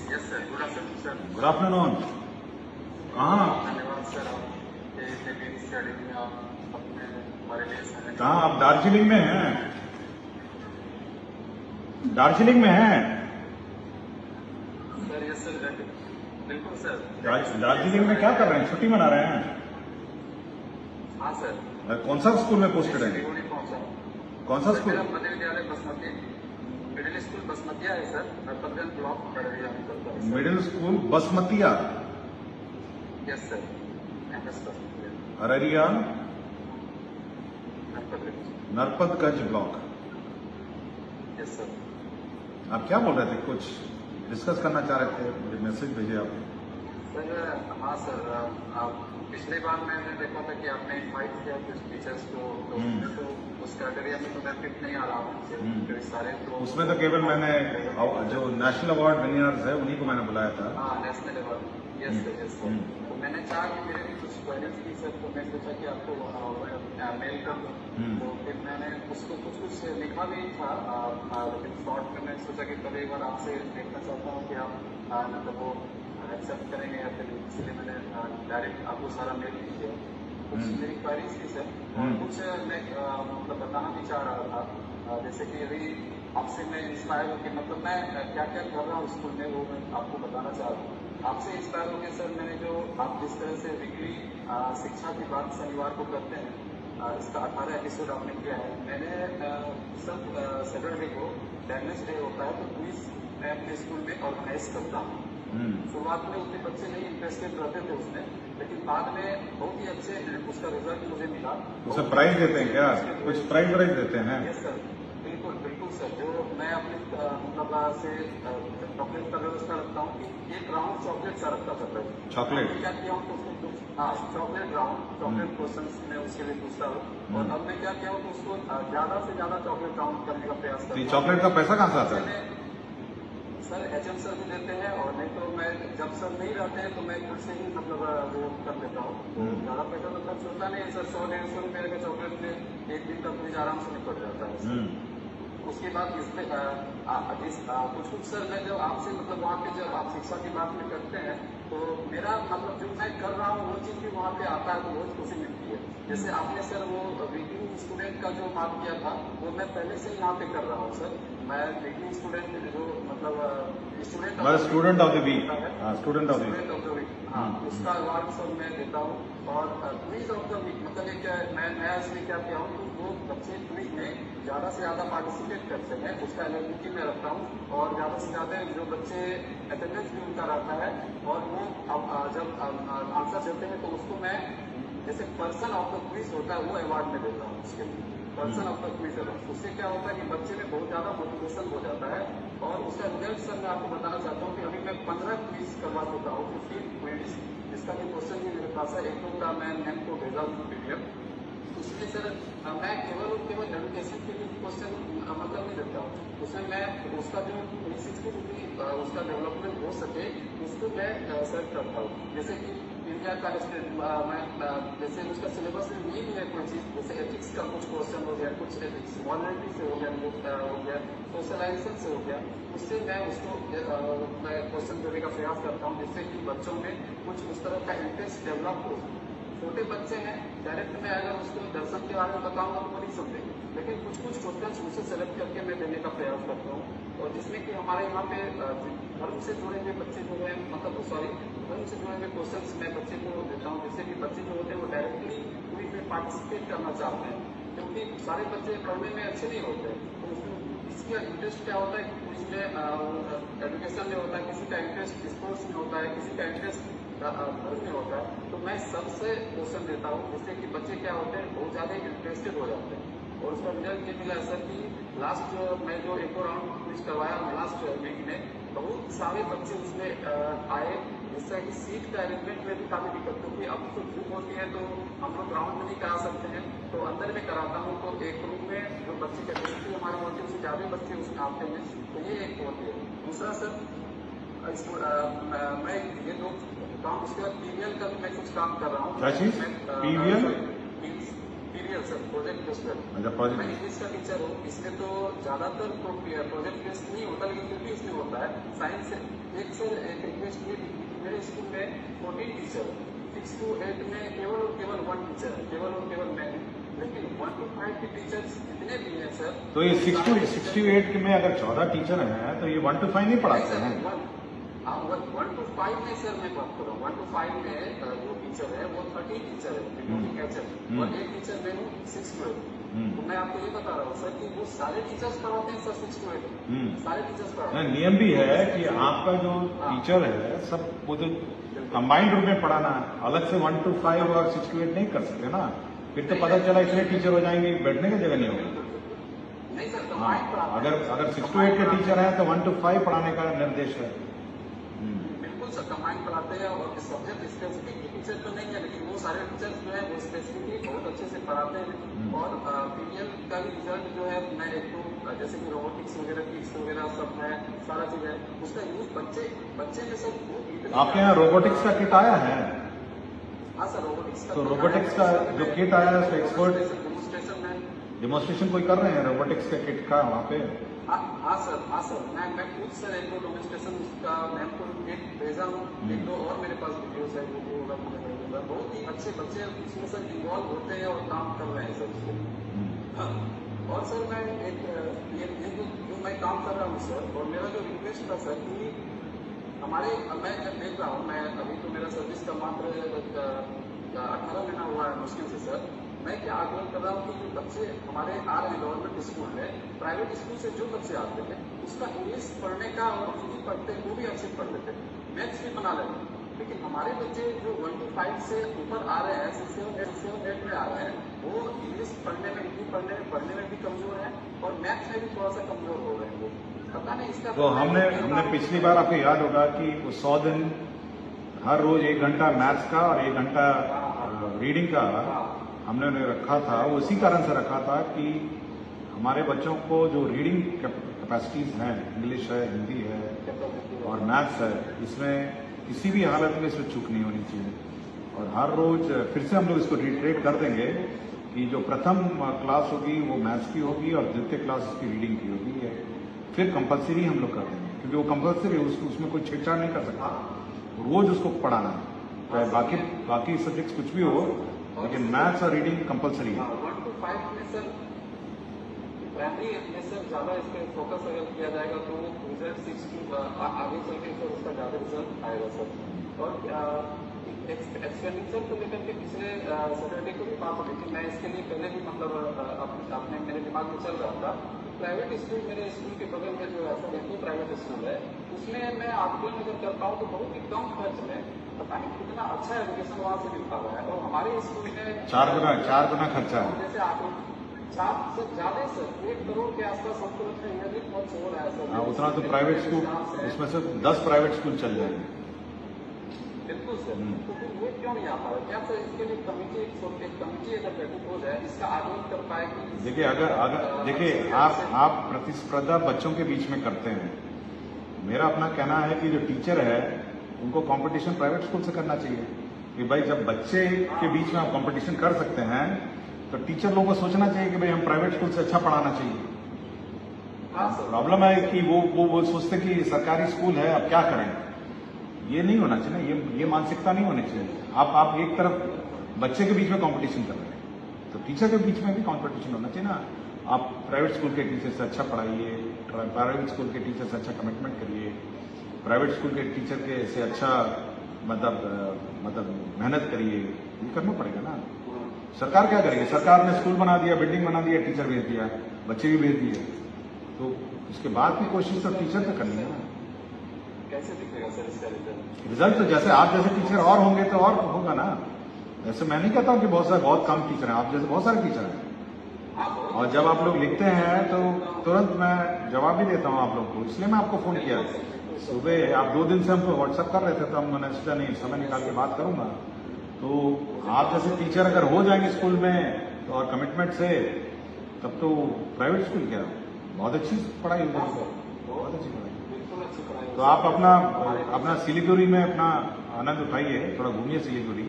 Yes sir, good afternoon sir. Good afternoon. कहाँ धन्यवाद sir, आपके इतने मेरी स्टडी में आप अपने हमारे लिए समय कहाँ आप दार्जिलिंग में हैं? दार्जिलिंग में हैं? सर। यस सर, बिल्कुल सर। दार्जिलिंग में क्या कर रहे हैं? छुट्टी मना रहे हैं? हाँ सर। कौन सा स्कूल में पोस्टेड है? नहीं पहुँचा। कौन सा सर स्कूल? मेरा मध्य विद्यालय बसमती, मिडिल स्कूल बसमतिया है सर, नरपतगंज ब्लॉक खगड़िया में चलता है। मिडिल स्कूल बसमतिया, यस सर, MS बसमतिया, Araria Narpatganj. Narpatganj block. Yes sir. आप क्या बोल रहे थे? कुछ डिस्कस करना चाह रहे थे, मुझे मैसेज भेजे आपने। सर हाँ सर, आप पिछले बार मैंने देखा था कि आपने इनवाइट किया कुछ टीचर्स को, तो तो उस कैटेगरी में तो मैं फिट नहीं आ रहा हूँ कई सारे। तो उसमें तो केवल मैंने जो नेशनल अवार्ड विनर्स है उन्हीं को मैंने बुलाया था। हाँ, national award. Yes sir, yes sir. तो मैंने चाहा कि मेरे भी कुछ क्वेरीज की सर, तो मैं सोचा कि आपको मेल कर दूँ। तो फिर मैंने उसको कुछ लिखा भी था, लेकिन शॉर्ट में मैं सोचा कि पहले एक बार आपसे देखना चाहता हूँ कि आप मतलब वो एक्सेप्ट करेंगे या फिर, इसलिए मैंने डायरेक्ट आपको सारा मेल किया। कुछ मेरी क्वेरीज थी सर, और कुछ मैं मतलब बताना भी चाह रहा था। जैसे कि अभी आपसे मैं इंस्पायर होकर, मतलब मैं क्या क्या कर रहा हूँ स्कूल में, वो मैं आपको बताना चाह रहा हूँ। आपसे इंस्पायर होकर सर, मैंने जो आप जिस तरह से वीकली शिक्षा की बात शनिवार को करते हैं, इसका 18 एपिसोड आपने किया है। मैंने सब सैटरडे को लैंग्वेज डे होता है, तो क्विज मैं अपने स्कूल में ऑर्गेनाइज करता हूँ। शुरुआत में उतने बच्चे नहीं इंटरेस्टेड रहते थे उसमें, लेकिन बाद में बहुत ही अच्छे उसका रिजल्ट मुझे मिला। उसे प्राइज देते हैं क्या? कुछ प्राइज देते हैं? यस सर, बिल्कुल बिल्कुल सर। जो मैं अपने मतलब से चॉकलेट का व्यवस्था रखता हूँ कि एक राउंड चॉकलेट का रखता था। चॉकलेट? क्या किया हूँ तो उसको, हाँ, चॉकलेट राउंड, चॉकलेट क्वेश्चन मैं उसके लिए पूछता हूँ। और अब मैं क्या किया हूँ तो उसको ज्यादा से ज्यादा चॉकलेट राउंड करने का प्रयास करता हूँ। चॉकलेट का पैसा कहाँ से आता है? सर HM सर भी देते हैं, और नहीं तो मैं जब सर नहीं रहते हैं तो मैं खुद से ही मतलब वो कर लेता हूँ। तो ज़्यादा पैसा तो खर्च होता नहीं है सर, 100-150 रुपये के चॉकलेट में एक दिन तक मुझे आराम से निकल जाता है। उसके बाद इसमें कुछ सर, मैं जब आपसे मतलब वहाँ पे जब आप शिक्षा की बात में करते हैं, तो मेरा मतलब जो मैं कर रहा हूँ वो चीज़ भी वहाँ पे आता है, तो बहुत खुशी मिलती है। जैसे आपने सर वो वीकिंग स्टूडेंट का जो बात किया था, वो मैं पहले से ही यहाँ पे कर रहा हूँ सर। मैं वीकिंग स्टूडेंट जो मतलब student of the week, student of the week, हाँ, उसका अवार्ड सब मैं देता हूँ। और क्विज ऑफ द वीक मतलब एक मैं नया इसलिए क्या किया हूँ कि वो बच्चे क्विज में ज़्यादा से ज़्यादा पार्टिसिपेट करते हैं, उसका एलिजिबिलिटी मैं रखता हूँ। और ज़्यादा से ज़्यादा जो बच्चे अटेंडेंस भी उनका रहता है, और वो अब जब आंसर देते हैं तो उसको मैं जैसे पर्सन ऑफ द क्विज होता है वो अवार्ड में देता हूँ उसके लिए, person of the quiz award. उससे क्या होता है कि बच्चे में बहुत ज़्यादा मोटिवेशन हो जाता है। और उसका रिजल्ट सर मैं आपको बताना चाहता हूँ कि अभी मैं 15 क्विज करवा चुका हूँ, 15 क्विज, जिसका भी क्वेश्चन भी मेरे पास है। एक दो का मैं मैम को भेजा हूँ PDF। उसमें सर मैं केवल एजुकेशन के लिए क्वेश्चन मतलब नहीं देता हूँ, उसमें मैं उसका जो उसका डेवलपमेंट हो सके उसको मैं सर्च करता हूँ। जैसे कि इंडिया का मैं जैसे उसका सिलेबस में नहीं है कोई चीज़, जैसे एथिक्स का कुछ क्वेश्चन हो गया, कुछ एथिक्स मॉरलिटी से हो गया, सोशलाइजेशन से हो गया, उससे मैं उसको मैं क्वेश्चन देने का प्रयास करता हूँ, जिससे कि बच्चों में कुछ उस तरह का इंटरेस्ट डेवलप हो। छोटे बच्चे हैं, डायरेक्ट मैं अगर उसको दर्शन के बारे में बताऊंगा तो वो नहीं समझेंगे, लेकिन कुछ क्वेश्चन उसे सेलेक्ट करके मैं देने का प्रयास करता हूँ। और जिसमें कि हमारे यहाँ पे धर्म से जुड़े हुए बच्चे जो है, मतलब धर्म से जुड़े हुए क्वेश्चन मैं बच्चे को देता हूँ, जिससे कि बच्चे जो होते हैं वो डायरेक्टली क्विज में पार्टिसिपेट करना चाहते हैं, क्योंकि सारे बच्चे पढ़ने में अच्छे नहीं होते। तो इसका इंटरेस्ट क्या होता है कि इसमें एजुकेशन में होता है, किसी का इंटरेस्ट स्पोर्ट्स में होता है, किसी का इंटरेस्ट धर्म में होता है। तो मैं सबसे क्वेश्चन देता हूँ, जिससे कि बच्चे क्या होते हैं बहुत ज़्यादा इंटरेस्टेड हो जाते हैं। और उसका रिजल्ट ये मिला सर कि लास्ट मैं जो एक और राउंड क्विज करवाया लास्ट वीक में, बहुत सारे बच्चे उसमें आए, जिससे कि सीट का अरेंजमेंट में भी काफ़ी दिक्कत, क्योंकि अब तो धूप होती है तो हम लोग ग्राउंड में नहीं करा सकते हैं, तो अंदर में कराता हूँ। तो एक रूम में जो बच्चे कैपेसिटी हमारे होती है उससे ज़्यादा बच्चे उसमें आते हैं, तो ये एक होती है। दूसरा सर मैं ये दो काम, उसके बाद PVL का भी मैं कुछ काम कर रहा हूँ। क्या चीज? PVL? Sir, project based. अच्छा प्रोजेक्ट। मैं इंग्लिश का टीचर हूँ, इसमें तो ज्यादातर प्रोजेक्ट बेस्ड नहीं होता, लेकिन फिर भी इसमें होता है। साइंस एक सर एक रिक्वेस्ट ये थी कि मेरे स्कूल में 14 टीचर, 6 to 8 में केवल और केवल 1 टीचर है, केवल और केवल मैं हूँ। लेकिन 1 to 5 के टीचर्स जितने भी हैं सर, तो ये 6 to 8 में अगर 14 टीचर हैं तो ये 1 to 5 नहीं पढ़ाते हैं? 1 to 5 में सर मैं बात कर रहा हूँ। 1 to 5 में जो टीचर है वो 30 टीचर है, और एक टीचर मैं हूँ 6 to 8। तो मैं आपको ये बता रहा हूँ सर कि वो सारे टीचर्स पढ़ाते हैं सर 6 to 8, सारे टीचर्स पढ़ाते हैं। नियम भी है कि आपका जो टीचर है सब वो तो कंबाइंड रूप में पढ़ाना है, अलग से 1 to 5 और 6 to 8 नहीं कर सकते ना। फिर तो पता चला इतने टीचर हो जाएंगे, बैठने की जगह नहीं होगी। नहीं सर, हाँ, अगर 6 to 8 के टीचर हैं तो 1 to 5 पढ़ाने का निर्देश है। बिल्कुल सर, कंबाइंड पढ़ाते हैं, और सब्जेक्ट स्पेसिफिक टीचर तो नहीं है, लेकिन वो सारे टीचर्स जो है वो स्पेसिफिकली बहुत अच्छे से पढ़ाते हैं। और पीडीएल का भी रिजल्ट जो है, मैं एक तो जैसे कि रोबोटिक्स वगैरह, किट्स वगैरह सब है, सारा चीज है, उसका यूज बच्चे में सब आपके यहाँ रोबोटिक्स का किट आया है? हाँ सर, रोबोटिक्स का। तो रोबोटिक्स का जो किट आया है उसका एक्सपर्ट डेमोन्स्ट्रेशन है, डेमोन्स्ट्रेशन कोई कर रहे हैं रोबोटिक्स के किट का वहाँ पे? हाँ सर, मैं खुद सर एक दो डेमोन्स्ट्रेशन का मैं आपको किट भेजा हूँ, एक दो और मेरे पास वीडियोस है, वीडियो होगा, बहुत ही अच्छे बच्चे इसमें सर इन्वॉल्व होते हैं और काम कर रहे हैं सर उसको। और सर मैं ये जो मैं काम कर रहा हूँ सर, और मेरा जो रिक्वेस्ट था सर कि हमारे, मैं देख रहा हूँ, मैं अभी तो मेरा सर्विस का मात्र 18 महीना हुआ है मुश्किल से सर। मैं क्या आग्रह कर रहा हूँ कि जो बच्चे हमारे आ रहे हैं गवर्नमेंट स्कूल में, प्राइवेट स्कूल से जो बच्चे आते हैं उसका इंग्लिश पढ़ने का, और हिंदी पढ़ते हैं वो भी अच्छे पढ़ लेते हैं, मैथ्स भी बना लेते हैं। लेकिन हमारे बच्चे जो 1 to 5 से ऊपर आ रहे हैं, 6 7 8 में आ रहे हैं, वो इंग्लिश पढ़ने में, हिंदी पढ़ने में भी कमजोर है, और मैथ्स में भी थोड़ा सा कमजोर हो रहे हैं वो। पता नहीं इसका। तो हमने पिछली बार आपको याद होगा कि वो 100 दिन हर रोज 1 घंटा मैथ्स का और 1 घंटा रीडिंग का हमने उन्हें रखा था। वो इसी कारण से रखा था कि हमारे बच्चों को जो रीडिंग कैपेसिटीज हैं, इंग्लिश है, हिंदी है और मैथ्स है, इसमें किसी भी हालत में इसमें चूक नहीं होनी चाहिए। और हर रोज फिर से हम लोग इसको रिट्रेट कर देंगे कि जो प्रथम क्लास होगी वो मैथ्स की होगी और द्वितीय क्लास इसकी रीडिंग की होगी, फिर कंपलसरी हम लोग कर देंगे, क्योंकि वो कंपलसरी उसमें कोई छेड़छाड़ नहीं कर सकता, रोज उसको पढ़ाना है, चाहे बाकी सब्जेक्ट्स कुछ भी हो, लेकिन मैथ्स और रीडिंग कंपलसरी है। 1 to 5 में सर प्राइमरी में सर ज्यादा इस पर फोकस अगर किया जाएगा तो रिजल्ट 6 to आगे चल के सर उसका ज्यादा रिजल्ट आएगा सर। और एक्सपेंडिचर को लेकर के पिछले सैटरडे को भी बात हुई थी, मैं इसके लिए पहले भी मतलब अपने मेरे दिमाग में चल रहा था। प्राइवेट स्कूल, मेरे स्कूल के बगल में जो है सर प्राइवेट स्कूल है, उसमें मैं आकलन अगर करता हूँ तो बहुत ही कम खर्च में पता नहीं कितना अच्छा एजुकेशन वहाँ से मिलता हुआ है। और हमारे स्कूल में 4 गुना खर्चा है। जैसे आप 4 से ज्यादा सर 1 करोड़ के आसपास हमको लगता है ईयरली खर्च हो रहा है सर। हाँ, उतना तो प्राइवेट स्कूल, उसमें से 10 प्राइवेट स्कूल चल जाएंगे। बिल्कुल सर, तो फिर ये क्यों नहीं आता है? क्या सर इसके लिए कमिटी अगर गठित हो जाए, इसका आकलन कर पाए कि देखिए अगर देखिए आप प्रतिस्पर्धा बच्चों के बीच में करते हैं। मेरा अपना कहना है कि जो टीचर है उनको कंपटीशन प्राइवेट स्कूल से करना चाहिए कि भाई जब बच्चे के बीच में आप कंपटीशन कर सकते हैं तो टीचर लोगों को सोचना चाहिए कि भाई हम प्राइवेट स्कूल से अच्छा पढ़ाना चाहिए। प्रॉब्लम है कि वो सोचते कि सरकारी स्कूल है अब क्या करें, ये नहीं होना चाहिए, ये मानसिकता नहीं होनी चाहिए। आप एक तरफ बच्चे के बीच में कंपटीशन कर रहे हैं तो टीचर के बीच में भी कंपटीशन होना चाहिए ना। आप प्राइवेट स्कूल के टीचर से अच्छा पढ़ाइए, प्राइवेट स्कूल के टीचर से अच्छा कमिटमेंट करिए, प्राइवेट स्कूल के टीचर के से अच्छा मतलब मेहनत करिए, ये करना पड़ेगा ना। सरकार क्या करेगी? सरकार ने स्कूल बना दिया, बिल्डिंग बना दिया, टीचर भेज दिया, बच्चे भी भेज दिए, तो उसके बाद की कोशिश तो टीचर पे करनी है ना। कैसे दिखेगा सर इसका रिजल्ट? तो जैसे आप जैसे टीचर और होंगे तो और होगा ना। ऐसे मैं नहीं कहता हूँ कि बहुत कम टीचर हैं, आप जैसे बहुत सारे टीचर हैं, और जब आप लोग लिखते हैं तो तुरंत मैं जवाब भी देता हूँ आप लोग को। इसलिए मैं आपको फोन किया। सुबह आप 2 दिन से हमको व्हाट्सएप कर रहे थे तो मैंने सोचा नहीं, समय निकाल के बात करूंगा। तो आप जैसे टीचर अगर हो जाएंगे स्कूल में तो और कमिटमेंट से, तब तो प्राइवेट स्कूल क्या बहुत अच्छी पढ़ाई हो जाएगी, बहुत अच्छी पढ़ाई। तो आप अपना सिलीगुड़ी में अपना आनंद उठाइए, थोड़ा घूमिए सिलीगुड़ी।